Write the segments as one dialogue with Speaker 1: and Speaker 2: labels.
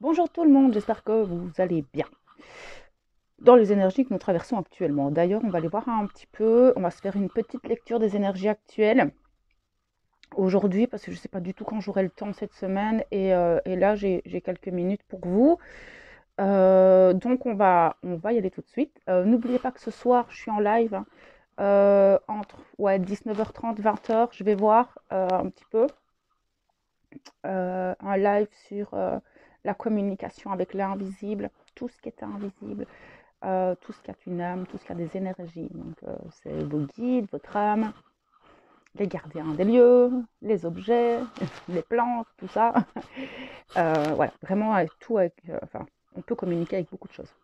Speaker 1: Bonjour tout le monde, j'espère que vous allez bien. Dans les énergies que nous traversons actuellement. D'ailleurs, on va aller voir un petit peu, on va se faire une petite lecture des énergies actuelles aujourd'hui, parce que je ne sais pas du tout quand j'aurai le temps cette semaine, et là j'ai quelques minutes pour vous. Donc on va y aller tout de suite. N'oubliez pas que ce soir, je suis en live hein, entre 19h30, 20h, je vais voir un petit peu un live sur la communication avec l'invisible, tout ce qui est invisible, tout ce qui a une âme, tout ce qui a des énergies. Donc, c'est vos guides, votre âme, les gardiens des lieux, les objets, les plantes, tout ça. Voilà, vraiment avec tout, enfin, on peut communiquer avec beaucoup de choses.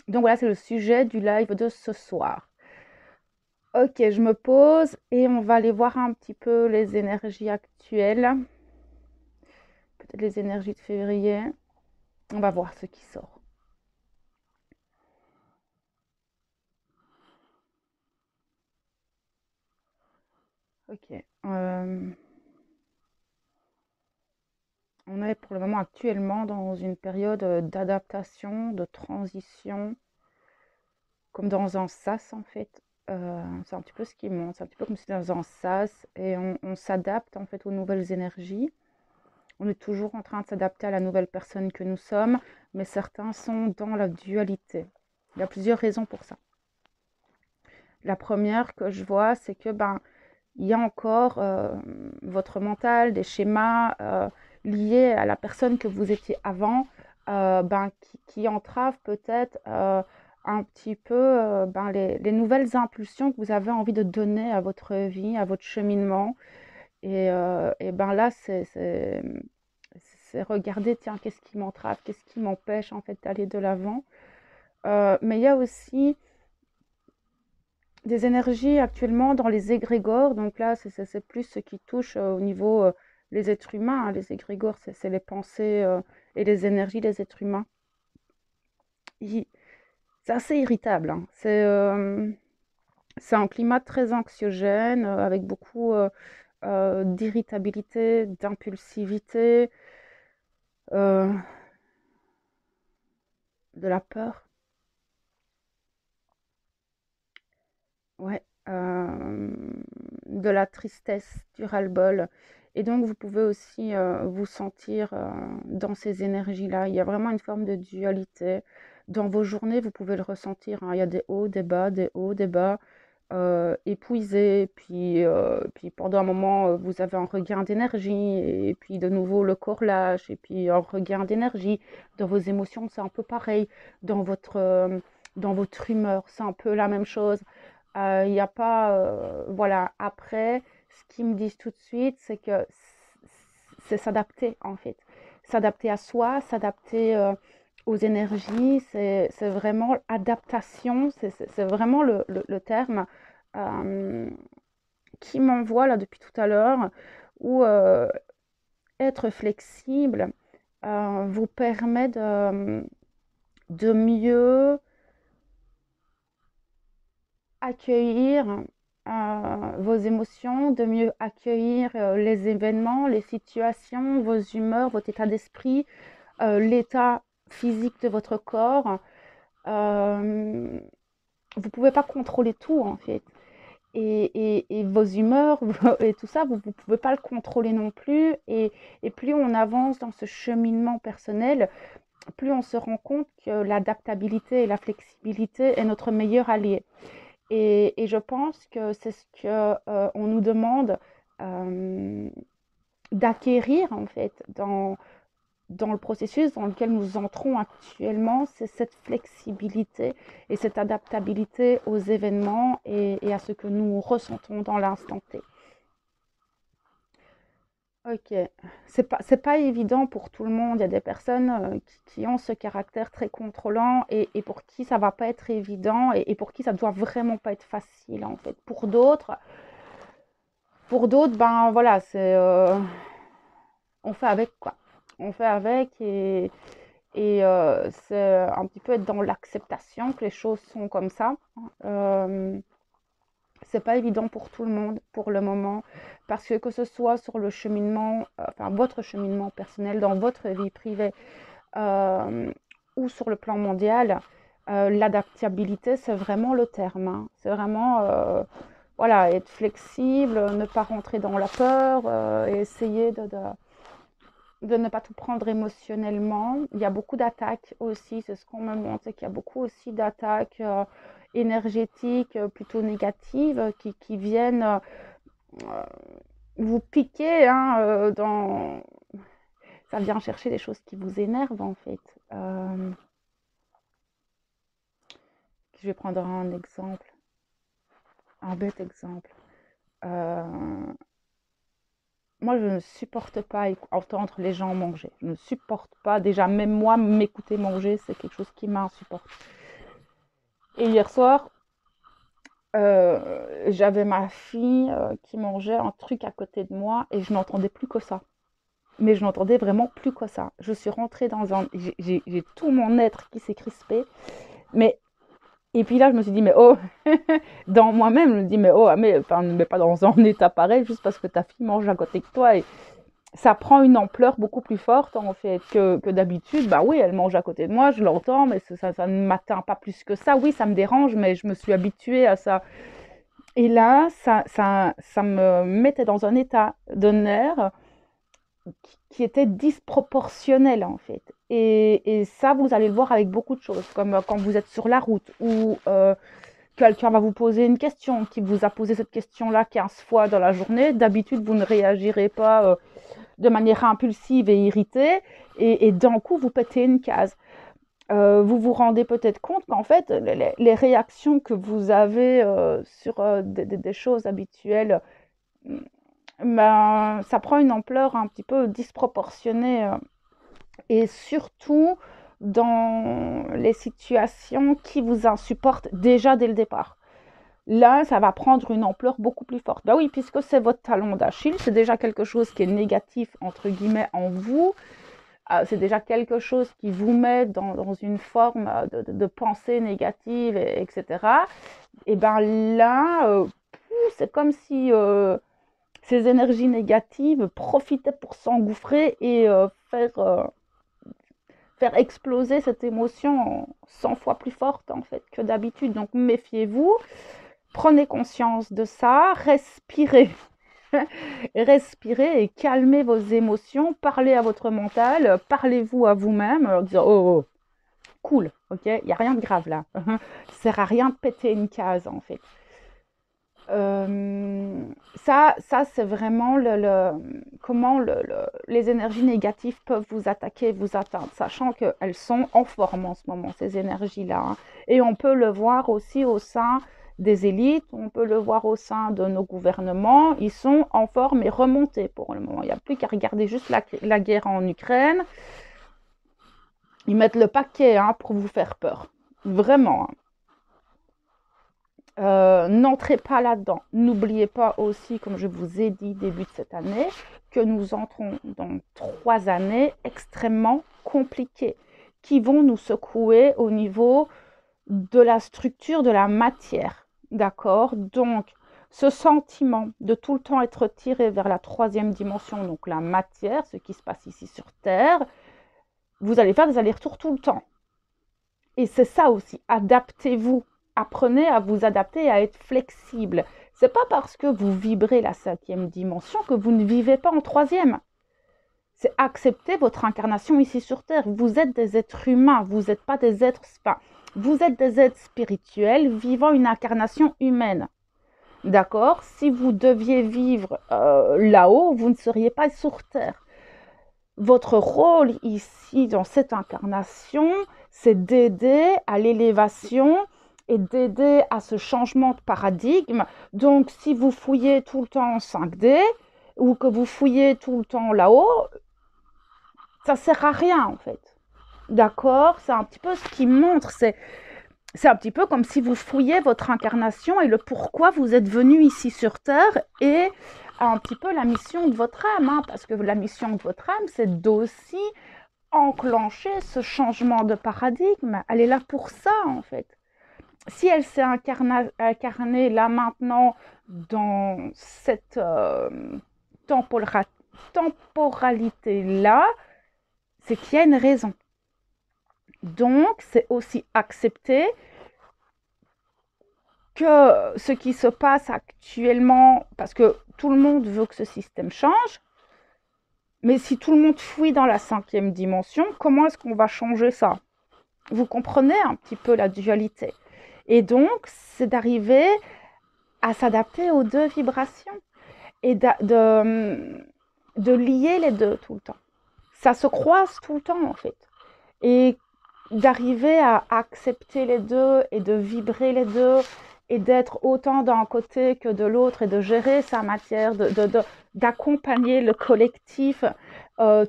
Speaker 1: Donc voilà, c'est le sujet du live de ce soir. Ok, je me pose et on va aller voir un petit peu les énergies actuelles, peut-être les énergies de février. On va voir ce qui sort. Ok. On est pour le moment actuellement dans une période d'adaptation, de transition, comme dans un sas en fait. C'est un petit peu ce qui monte, c'est un petit peu comme si dans un sas et on s'adapte en fait aux nouvelles énergies. On est toujours en train de s'adapter à la nouvelle personne que nous sommes, mais certains sont dans la dualité. Il y a plusieurs raisons pour ça. La première que je vois, c'est que il y a encore votre mental, des schémas liés à la personne que vous étiez avant, qui entravent peut-être un petit peu les nouvelles impulsions que vous avez envie de donner à votre vie, à votre cheminement. Et là, c'est regarder, tiens, qu'est-ce qui m'entrave, qu'est-ce qui m'empêche en fait d'aller de l'avant. Mais il y a aussi des énergies actuellement dans les égrégores. Donc là, c'est plus ce qui touche au niveau les êtres humains, hein. Les égrégores, c'est les pensées et les énergies des êtres humains. C'est assez irritable, hein. C'est un climat très anxiogène, avec beaucoup d'irritabilité, d'impulsivité, euh, de la peur. Ouais, de la tristesse, du ras-le-bol. Et donc, vous pouvez aussi vous sentir dans ces énergies-là. Il y a vraiment une forme de dualité. Dans vos journées, vous pouvez le ressentir, hein. Il y a des hauts, des bas, des hauts, des bas, épuisés. Puis pendant un moment, vous avez un regain d'énergie. Et puis de nouveau, le corps lâche. Et puis un regain d'énergie. Dans vos émotions, c'est un peu pareil. Dans dans votre humeur, c'est un peu la même chose. Il n'y a pas, voilà. Après, ce qu'ils me disent tout de suite, c'est que c'est s'adapter en fait. S'adapter à soi, s'adapter aux énergies, c'est vraiment adaptation, c'est vraiment le terme euh, qui m'envoie là depuis tout à l'heure, où être flexible vous permet de mieux accueillir vos émotions, de mieux accueillir les événements, les situations, vos humeurs, votre état d'esprit, l'état physique de votre corps. Euh, vous ne pouvez pas contrôler tout en fait. Et vos humeurs et tout ça, vous ne pouvez pas le contrôler non plus. Et plus on avance dans ce cheminement personnel, plus on se rend compte que l'adaptabilité et la flexibilité est notre meilleur allié. Et je pense que c'est ce que on nous demande euh, d'acquérir en fait dans le processus dans lequel nous entrons actuellement, c'est cette flexibilité et cette adaptabilité aux événements et à ce que nous ressentons dans l'instant T. Ok, c'est pas évident pour tout le monde. Il y a des personnes qui ont ce caractère très contrôlant et pour qui ça va pas être évident et pour qui ça doit vraiment pas être facile en fait. Pour d'autres, ben voilà, on fait avec quoi. On fait avec et c'est un petit peu être dans l'acceptation que les choses sont comme ça. Euh, C'est pas évident pour tout le monde pour le moment, parce que ce soit sur le cheminement, enfin votre cheminement personnel dans votre vie privée, euh, ou sur le plan mondial, l'adaptabilité, c'est vraiment le terme, hein. C'est vraiment, voilà, être flexible, ne pas rentrer dans la peur, et essayer de ne pas tout prendre émotionnellement. Il y a beaucoup d'attaques aussi, c'est ce qu'on me montre, c'est qu'il y a beaucoup aussi d'attaques énergétiques plutôt négatives qui viennent vous piquer, hein, ça vient chercher des choses qui vous énervent en fait. Je vais prendre un exemple, un bête exemple. Euh, Moi, je ne supporte pas entendre les gens manger. Je ne supporte pas, déjà, même moi, m'écouter manger, c'est quelque chose qui m'insupporte. Et hier soir, j'avais ma fille qui mangeait un truc à côté de moi et je n'entendais plus que ça. Mais je n'entendais vraiment plus que ça. Je suis rentrée dans un... J'ai tout mon être qui s'est crispé. Mais... Et puis là, je me suis dit, mais oh, dans moi-même, je me dis, mais oh, mais, enfin, ne mets pas dans un état pareil juste parce que ta fille mange à côté de toi. Et ça prend une ampleur beaucoup plus forte, en fait, que d'habitude. Bah oui, elle mange à côté de moi, je l'entends, mais ça ne m'atteint pas plus que ça. Oui, ça me dérange, mais je me suis habituée à ça. Et là, ça me mettait dans un état de nerfs qui était disproportionnel, en fait. Et ça, vous allez le voir avec beaucoup de choses, comme quand vous êtes sur la route ou quelqu'un va vous poser une question, qui vous a posé cette question-là 15 fois dans la journée. D'habitude, vous ne réagirez pas de manière impulsive et irritée, et d'un coup, vous pétez une case. Vous vous rendez peut-être compte qu'en fait, les réactions que vous avez sur des choses habituelles, ben, ça prend une ampleur un petit peu disproportionnée, et surtout dans les situations qui vous insupportent déjà dès le départ. Là, ça va prendre une ampleur beaucoup plus forte. Ben oui, puisque c'est votre talon d'Achille, c'est déjà quelque chose qui est négatif, entre guillemets, en vous. C'est déjà quelque chose qui vous met dans une forme de pensée négative, etc. Et bien là, c'est comme si ces énergies négatives profitaient pour s'engouffrer et faire exploser cette émotion 100 fois plus forte en fait que d'habitude. Donc méfiez-vous, prenez conscience de ça, respirez. Respirez et calmez vos émotions, parlez à votre mental, parlez-vous à vous-même en disant oh, oh, cool, ok, il n'y a rien de grave là. Ça sert à rien de péter une case en fait. Ça c'est vraiment comment les énergies négatives peuvent vous attaquer, vous atteindre, sachant qu'elles sont en forme en ce moment, ces énergies-là, hein. Et on peut le voir aussi au sein des élites, on peut le voir au sein de nos gouvernements, ils sont en forme et remontés pour le moment. Il n'y a plus qu'à regarder juste la guerre en Ukraine. Ils mettent le paquet, hein, pour vous faire peur. Vraiment, hein. N'entrez pas là-dedans. N'oubliez pas aussi, comme je vous ai dit début de cette année, que nous entrons dans 3 années extrêmement compliquées qui vont nous secouer au niveau de la structure de la matière. D'accord? Donc, ce sentiment de tout le temps être tiré vers la 3e dimension, donc la matière, ce qui se passe ici sur Terre, vous allez faire des allers-retours tout le temps. Et c'est ça aussi, adaptez-vous. Apprenez à vous adapter, à être flexible. C'est pas parce que vous vibrez la 5e dimension que vous ne vivez pas en 3e. C'est accepter votre incarnation ici sur Terre. Vous êtes des êtres humains, vous n'êtes pas des êtres... Enfin, vous êtes des êtres spirituels vivant une incarnation humaine. D'accord? Si vous deviez vivre là-haut, vous ne seriez pas sur Terre. Votre rôle ici, dans cette incarnation, c'est d'aider à l'élévation et d'aider à ce changement de paradigme. Donc, si vous fouillez tout le temps en 5D ou que vous fouillez tout le temps là-haut, ça ne sert à rien, en fait. D'accord? C'est un petit peu ce qui montre, c'est un petit peu comme si vous fouillez votre incarnation et le pourquoi vous êtes venu ici sur Terre et un petit peu la mission de votre âme, hein, parce que la mission de votre âme, c'est d'aussi enclencher ce changement de paradigme. Elle est là pour ça, en fait. si elle s'est incarnée là maintenant dans cette temporalité-là, c'est qu'il y a une raison. Donc, c'est aussi accepter que ce qui se passe actuellement, parce que tout le monde veut que ce système change, mais si tout le monde fuit dans la 5e dimension, comment est-ce qu'on va changer ça? Vous comprenez un petit peu la dualité. Et donc, c'est d'arriver à s'adapter aux deux vibrations et de lier les deux tout le temps. Ça se croise tout le temps, en fait. Et d'arriver à accepter les deux et de vibrer les deux et d'être autant d'un côté que de l'autre et de gérer sa matière, d'accompagner le collectif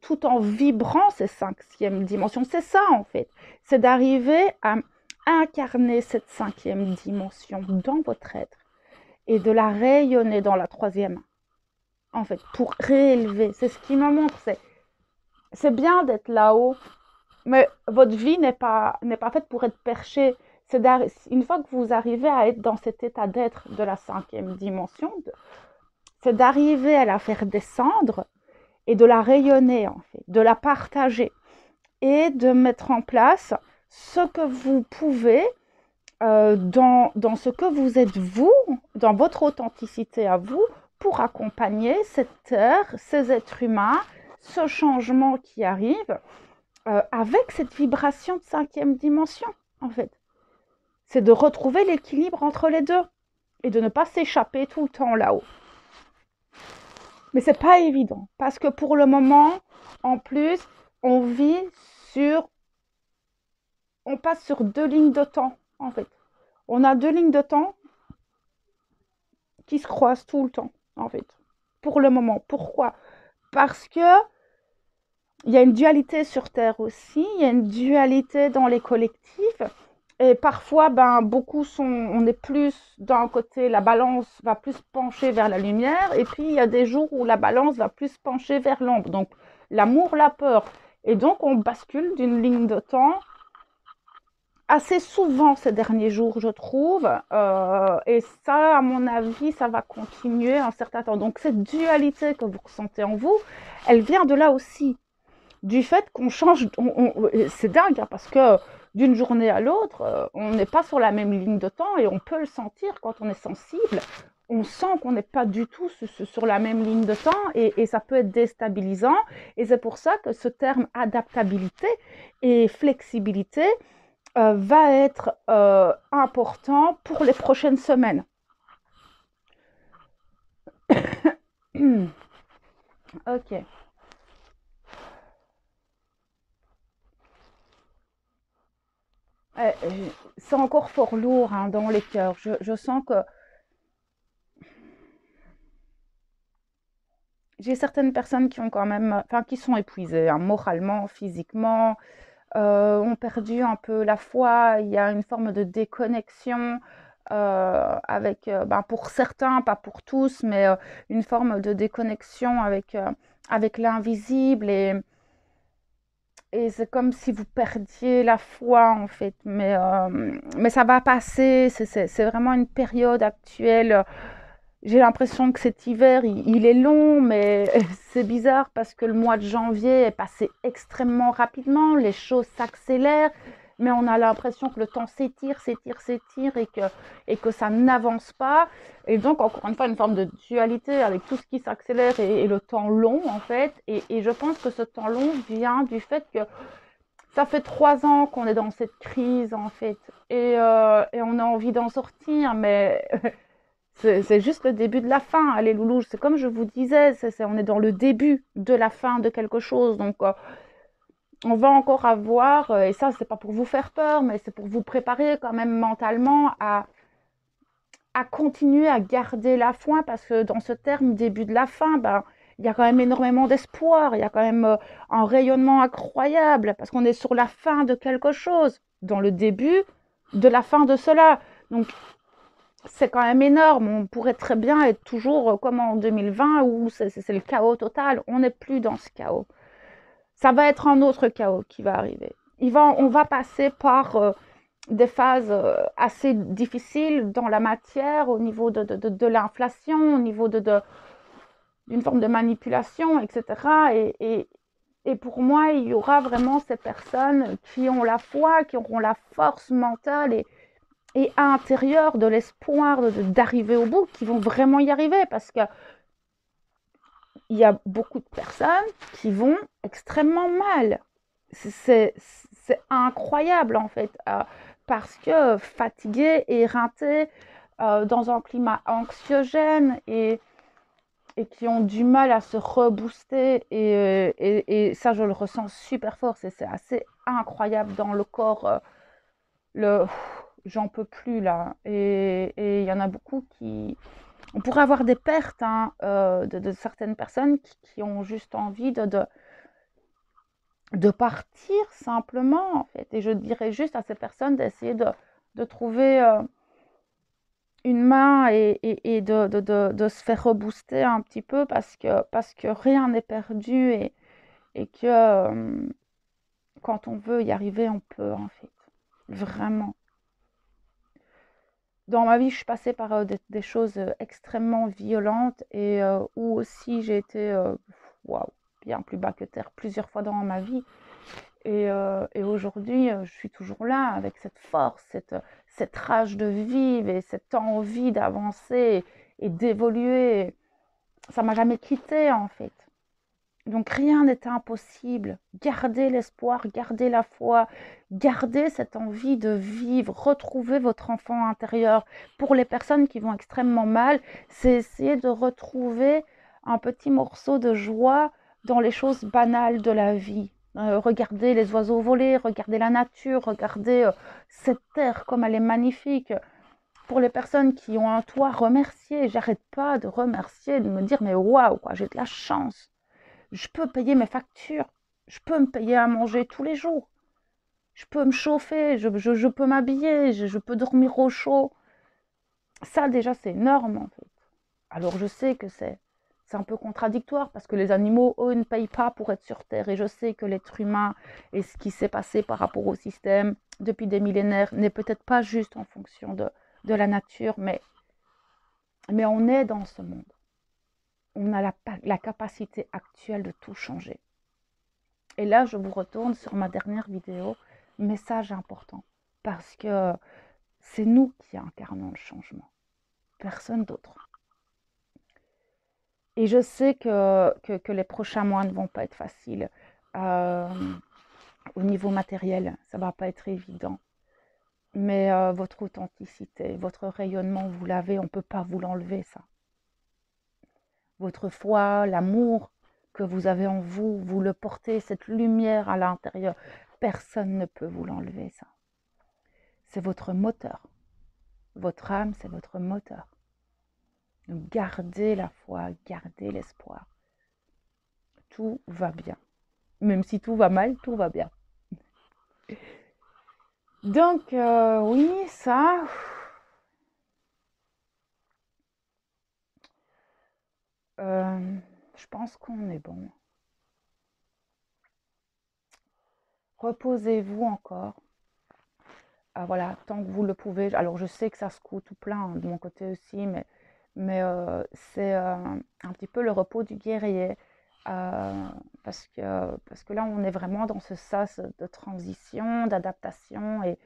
Speaker 1: tout en vibrant ces 5e dimensions. C'est ça, en fait. C'est d'arriver à incarner cette 5e dimension dans votre être et de la rayonner dans la 3e, en fait, pour réélever. C'est ce qui me montre. C'est bien d'être là-haut, mais votre vie n'est pas faite pour être perchée. Une fois que vous arrivez à être dans cet état d'être de la 5e dimension, c'est d'arriver à la faire descendre et de la rayonner, en fait, de la partager et de mettre en place ce que vous pouvez dans ce que vous êtes vous, dans votre authenticité à vous, pour accompagner cette terre, ces êtres humains, ce changement qui arrive avec cette vibration de 5e dimension, en fait. C'est de retrouver l'équilibre entre les deux et de ne pas s'échapper tout le temps là-haut. Mais c'est pas évident parce que pour le moment, en plus, on passe sur 2 lignes de temps, en fait. On a 2 lignes de temps qui se croisent tout le temps, en fait. Pour le moment. Pourquoi? Parce que il y a une dualité sur Terre aussi, il y a une dualité dans les collectifs. Et parfois, on est plus d'un côté, la balance va plus pencher vers la lumière, et puis il y a des jours où la balance va plus pencher vers l'ombre. Donc, l'amour, la peur. Et donc, on bascule d'une ligne de temps assez souvent ces derniers jours, je trouve. Et ça, à mon avis, ça va continuer un certain temps. Donc, cette dualité que vous ressentez en vous, elle vient de là aussi. Du fait qu'on change, c'est dingue, hein, parce que d'une journée à l'autre, on n'est pas sur la même ligne de temps et on peut le sentir quand on est sensible. On sent qu'on n'est pas du tout sur la même ligne de temps et ça peut être déstabilisant. Et c'est pour ça que ce terme adaptabilité et flexibilité va être important pour les prochaines semaines. Ok. C'est encore fort lourd, hein, dans les cœurs. Je sens que j'ai certaines personnes qui ont quand même, enfin, qui sont épuisées, hein, moralement, physiquement, ont perdu un peu la foi. Il y a une forme de déconnexion avec, pour certains, pas pour tous, mais une forme de déconnexion avec l'invisible et c'est comme si vous perdiez la foi, en fait. Mais ça va passer. C'est vraiment une période actuelle. J'ai l'impression que cet hiver, il est long, mais c'est bizarre parce que le mois de janvier est passé extrêmement rapidement. Les choses s'accélèrent, mais on a l'impression que le temps s'étire, s'étire, s'étire et que ça n'avance pas. Et donc, encore une fois, une forme de dualité avec tout ce qui s'accélère et le temps long, en fait. Et je pense que ce temps long vient du fait que ça fait 3 ans qu'on est dans cette crise, en fait. Et on a envie d'en sortir, mais c'est juste le début de la fin. Allez, loulou, c'est comme je vous disais, on est dans le début de la fin de quelque chose. Donc, on va encore avoir, et ça, c'est pas pour vous faire peur, mais c'est pour vous préparer quand même mentalement à continuer à garder la foi, parce que dans ce terme début de la fin, il y a quand même énormément d'espoir, il y a quand même un rayonnement incroyable, parce qu'on est sur la fin de quelque chose, dans le début de la fin de cela. Donc, c'est quand même énorme. On pourrait très bien être toujours comme en 2020 où c'est le chaos total. On n'est plus dans ce chaos. Ça va être un autre chaos qui va arriver. On va passer par des phases assez difficiles dans la matière, au niveau de l'inflation, au niveau d'une forme de manipulation, etc. Et pour moi, il y aura vraiment ces personnes qui ont la foi, qui auront la force mentale et intérieure de l'espoir d'arriver au bout, qui vont vraiment y arriver, parce que il y a beaucoup de personnes qui vont extrêmement mal. C'est incroyable en fait, parce que fatiguées, éreintées, dans un climat anxiogène et qui ont du mal à se rebooster. Et ça, je le ressens super fort. C'est assez incroyable dans le corps. Le, J'en peux plus là. Et il y en a beaucoup qui, on pourrait avoir des pertes hein, de certaines personnes qui ont juste envie de partir simplement, en fait. Et je dirais juste à ces personnes d'essayer de trouver une main et de se faire rebooster un petit peu parce que rien n'est perdu et que quand on veut y arriver, on peut, en fait. Vraiment. Dans ma vie, je suis passée par des choses extrêmement violentes et où aussi j'ai été waouh, bien plus bas que terre plusieurs fois dans ma vie. Et aujourd'hui, je suis toujours là avec cette force, cette rage de vivre et cette envie d'avancer et d'évoluer. Ça m'a jamais quittée en fait. Donc rien n'est impossible. Gardez l'espoir, gardez la foi, gardez cette envie de vivre, retrouvez votre enfant intérieur. Pour les personnes qui vont extrêmement mal, c'est essayer de retrouver un petit morceau de joie dans les choses banales de la vie. Regardez les oiseaux voler, regardez la nature, regardez cette terre comme elle est magnifique. Pour les personnes qui ont un toit, remerciez. J'arrête pas de remercier, de me dire mais waouh, quoi, j'ai de la chance. Je peux payer mes factures, je peux me payer à manger tous les jours, je peux me chauffer, je peux m'habiller, je peux dormir au chaud. Ça déjà c'est énorme en fait. Alors je sais que c'est un peu contradictoire parce que les animaux, eux, ne payent pas pour être sur Terre. Et je sais que l'être humain et ce qui s'est passé par rapport au système depuis des millénaires n'est peut-être pas juste en fonction de la nature, mais on est dans ce monde. On a la capacité actuelle de tout changer. Et là, je vous retourne sur ma dernière vidéo, message important, parce que c'est nous qui incarnons le changement, personne d'autre. Et je sais que les prochains mois ne vont pas être faciles. Euh, Au niveau matériel, ça ne va pas être évident. Mais votre authenticité, votre rayonnement, vous l'avez, on ne peut pas vous l'enlever, ça. Votre foi, l'amour que vous avez en vous, vous le portez, cette lumière à l'intérieur. Personne ne peut vous l'enlever, ça. C'est votre moteur. Votre âme, c'est votre moteur. Donc gardez la foi, gardez l'espoir. Tout va bien. Même si tout va mal, tout va bien. Donc oui, ça, je pense qu'on est bon. Reposez-vous encore. Voilà, tant que vous le pouvez. Alors je sais que ça secoue tout plein hein, de mon côté aussi, mais c'est un petit peu le repos du guerrier. Parce que là, on est vraiment dans ce sas de transition, d'adaptation, et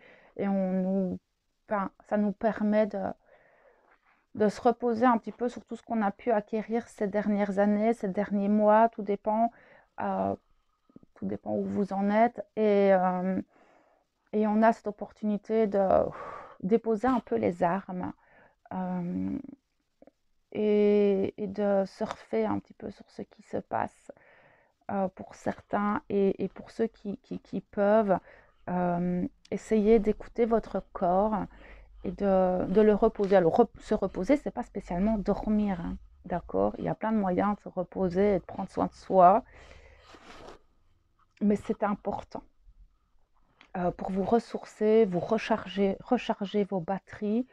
Speaker 1: enfin, ça nous permet de se reposer un petit peu sur tout ce qu'on a pu acquérir ces dernières années, ces derniers mois, euh, tout dépend où vous en êtes. Et on a cette opportunité de déposer un peu les armes euh, et de surfer un petit peu sur ce qui se passe pour certains et pour ceux qui peuvent. Essayer d'écouter votre corps et de le reposer. Alors, se reposer, c'est pas spécialement dormir, hein, d'accord? Il y a plein de moyens de se reposer et de prendre soin de soi, mais c'est important pour vous ressourcer, vous recharger vos batteries,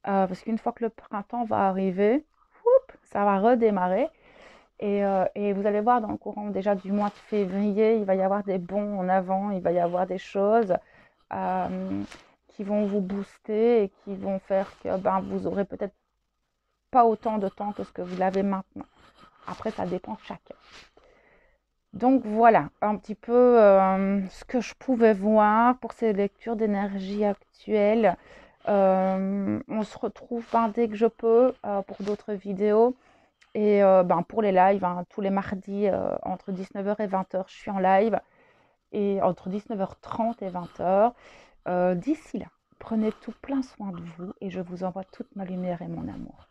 Speaker 1: parce qu'une fois que le printemps va arriver, ça va redémarrer. Et vous allez voir dans le courant déjà du mois de février, il va y avoir des bonds en avant, il va y avoir des choses qui vont vous booster et qui vont faire que ben, vous aurez peut-être pas autant de temps que ce que vous l'avez maintenant. Après, ça dépend de chacun. Donc voilà, un petit peu ce que je pouvais voir pour ces lectures d'énergie actuelles. On se retrouve dès que je peux pour d'autres vidéos. Et pour les lives, hein, tous les mardis entre 19h et 20h, je suis en live. Et entre 19h30 et 20h. D'ici là, prenez tout plein soin de vous et je vous envoie toute ma lumière et mon amour.